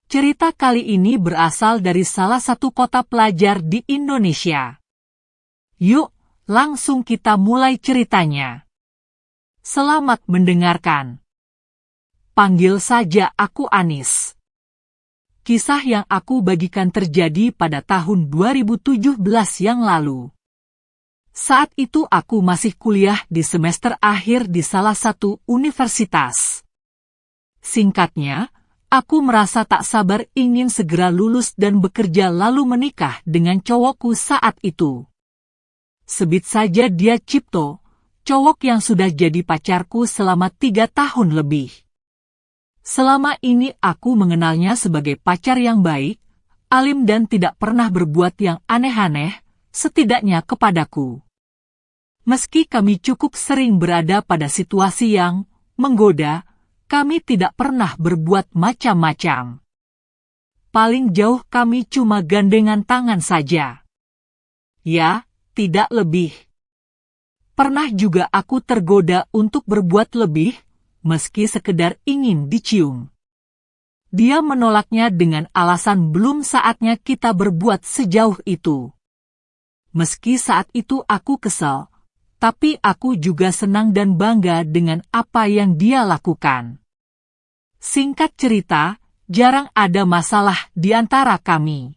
Cerita kali ini berasal dari salah satu kota pelajar di Indonesia. Yuk, langsung kita mulai ceritanya. Selamat mendengarkan. Panggil saja aku Anis. Kisah yang aku bagikan terjadi pada tahun 2017 yang lalu. Saat itu aku masih kuliah di semester akhir di salah satu universitas. Singkatnya, aku merasa tak sabar ingin segera lulus dan bekerja lalu menikah dengan cowokku saat itu. Sebut saja dia Cipto, cowok yang sudah jadi pacarku selama 3 tahun lebih. Selama ini aku mengenalnya sebagai pacar yang baik, alim dan tidak pernah berbuat yang aneh-aneh, setidaknya kepadaku. Meski kami cukup sering berada pada situasi yang menggoda, kami tidak pernah berbuat macam-macam. Paling jauh kami cuma gandengan tangan saja. Ya, tidak lebih. Pernah juga aku tergoda untuk berbuat lebih, meski sekedar ingin dicium. Dia menolaknya dengan alasan belum saatnya kita berbuat sejauh itu. Meski saat itu aku kesal, tapi aku juga senang dan bangga dengan apa yang dia lakukan. Singkat cerita, jarang ada masalah di antara kami.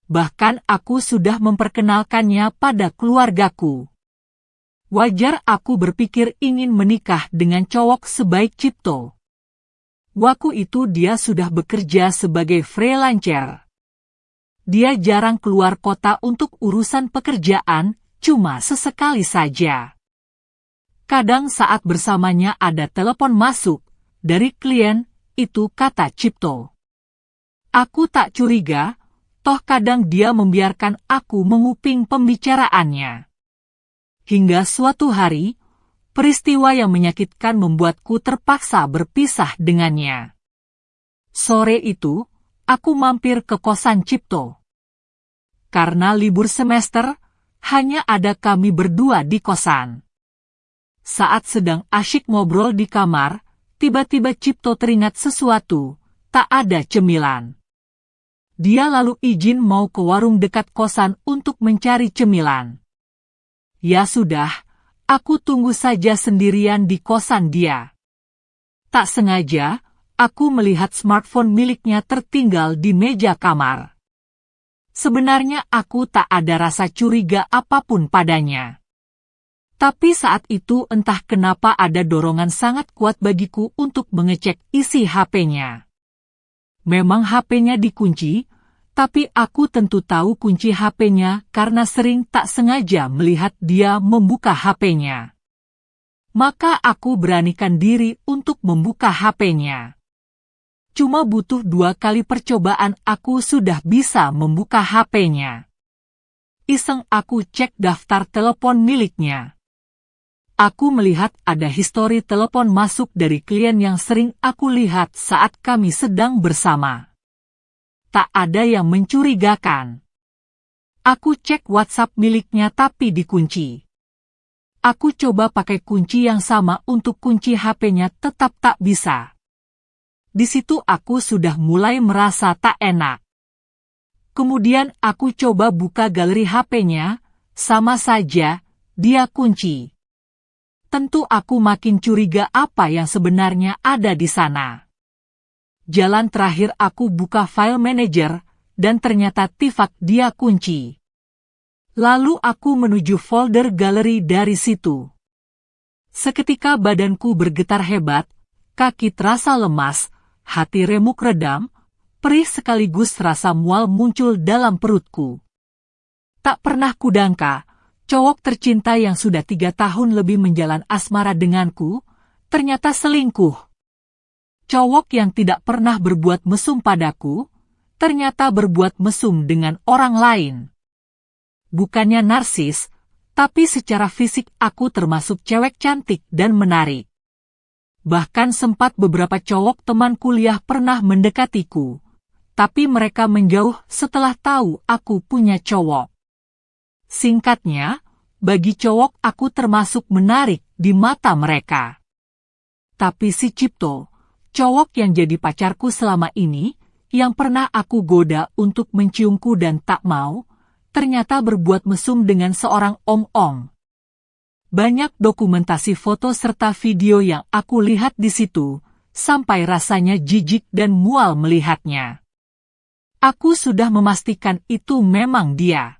Bahkan aku sudah memperkenalkannya pada keluargaku. Wajar aku berpikir ingin menikah dengan cowok sebaik Cipto. Waktu itu dia sudah bekerja sebagai freelancer. Dia jarang keluar kota untuk urusan pekerjaan, cuma sesekali saja. Kadang saat bersamanya ada telepon masuk dari klien, itu kata Cipto. Aku tak curiga, toh kadang dia membiarkan aku menguping pembicaraannya. Hingga suatu hari, peristiwa yang menyakitkan membuatku terpaksa berpisah dengannya. Sore itu, aku mampir ke kosan Cipto. Karena libur semester, hanya ada kami berdua di kosan. Saat sedang asyik ngobrol di kamar, tiba-tiba Cipto teringat sesuatu, tak ada cemilan. Dia lalu izin mau ke warung dekat kosan untuk mencari cemilan. Ya sudah, aku tunggu saja sendirian di kosan dia. Tak sengaja, aku melihat smartphone miliknya tertinggal di meja kamar. Sebenarnya aku tak ada rasa curiga apapun padanya. Tapi saat itu entah kenapa ada dorongan sangat kuat bagiku untuk mengecek isi HP-nya. Memang HP-nya dikunci, tapi aku tentu tahu kunci HP-nya karena sering tak sengaja melihat dia membuka HP-nya. Maka aku beranikan diri untuk membuka HP-nya. Cuma butuh 2 kali percobaan aku sudah bisa membuka HP-nya. Iseng aku cek daftar telepon miliknya. Aku melihat ada histori telepon masuk dari klien yang sering aku lihat saat kami sedang bersama. Tak ada yang mencurigakan. Aku cek WhatsApp miliknya tapi dikunci. Aku coba pakai kunci yang sama untuk kunci HP-nya tetap tak bisa. Di situ aku sudah mulai merasa tak enak. Kemudian aku coba buka galeri HP-nya, sama saja, dia kunci. Tentu aku makin curiga apa yang sebenarnya ada di sana. Jalan terakhir aku buka file manager, dan ternyata tifak dia kunci. Lalu aku menuju folder galeri dari situ. Seketika badanku bergetar hebat, kaki terasa lemas, hati remuk redam, perih sekaligus rasa mual muncul dalam perutku. Tak pernah kudangka, cowok tercinta yang sudah 3 tahun lebih menjalin asmara denganku, ternyata selingkuh. Cowok yang tidak pernah berbuat mesum padaku, ternyata berbuat mesum dengan orang lain. Bukannya narsis, tapi secara fisik aku termasuk cewek cantik dan menarik. Bahkan sempat beberapa cowok teman kuliah pernah mendekatiku, tapi mereka menjauh setelah tahu aku punya cowok. Singkatnya, bagi cowok aku termasuk menarik di mata mereka. Tapi si Cipto, cowok yang jadi pacarku selama ini, yang pernah aku goda untuk menciumku dan tak mau, ternyata berbuat mesum dengan seorang om-om. Banyak dokumentasi foto serta video yang aku lihat di situ, sampai rasanya jijik dan mual melihatnya. Aku sudah memastikan itu memang dia.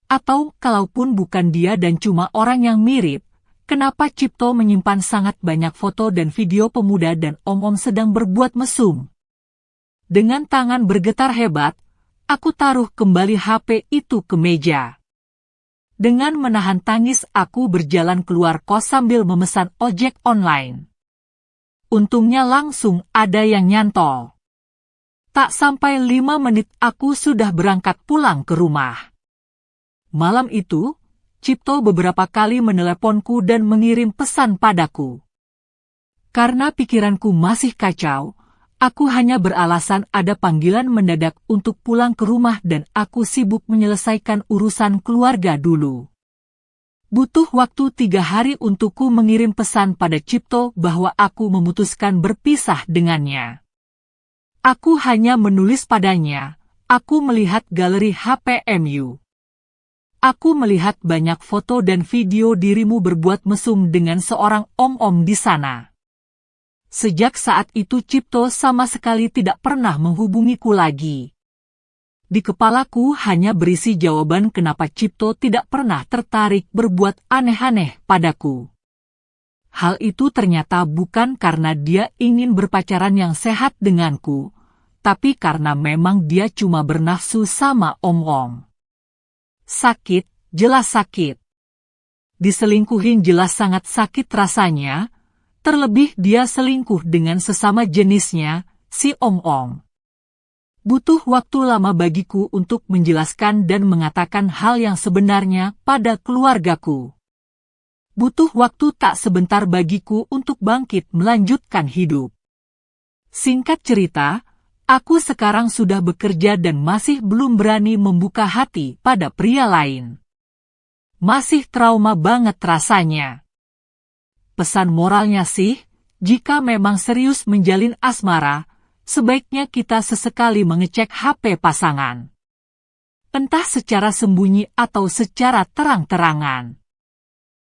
Atau kalaupun bukan dia dan cuma orang yang mirip, kenapa Cipto menyimpan sangat banyak foto dan video pemuda dan om-om sedang berbuat mesum? Dengan tangan bergetar hebat, aku taruh kembali HP itu ke meja. Dengan menahan tangis aku berjalan keluar kos sambil memesan ojek online. Untungnya langsung ada yang nyantol. Tak sampai 5 menit aku sudah berangkat pulang ke rumah. Malam itu, Cipto beberapa kali meneleponku dan mengirim pesan padaku. Karena pikiranku masih kacau, aku hanya beralasan ada panggilan mendadak untuk pulang ke rumah dan aku sibuk menyelesaikan urusan keluarga dulu. Butuh waktu 3 hari untukku mengirim pesan pada Cipto bahwa aku memutuskan berpisah dengannya. Aku hanya menulis padanya, aku melihat galeri HPMU. Aku melihat banyak foto dan video dirimu berbuat mesum dengan seorang om-om di sana. Sejak saat itu Cipto sama sekali tidak pernah menghubungiku lagi. Di kepalaku hanya berisi jawaban kenapa Cipto tidak pernah tertarik berbuat aneh-aneh padaku. Hal itu ternyata bukan karena dia ingin berpacaran yang sehat denganku, tapi karena memang dia cuma bernafsu sama om-om. Sakit, jelas sakit. Diselingkuhin jelas sangat sakit rasanya, terlebih dia selingkuh dengan sesama jenisnya, si om-om. Butuh waktu lama bagiku untuk menjelaskan dan mengatakan hal yang sebenarnya pada keluargaku. Butuh waktu tak sebentar bagiku untuk bangkit melanjutkan hidup. Singkat cerita, aku sekarang sudah bekerja dan masih belum berani membuka hati pada pria lain. Masih trauma banget rasanya. Pesan moralnya sih, jika memang serius menjalin asmara, sebaiknya kita sesekali mengecek HP pasangan. Entah secara sembunyi atau secara terang-terangan.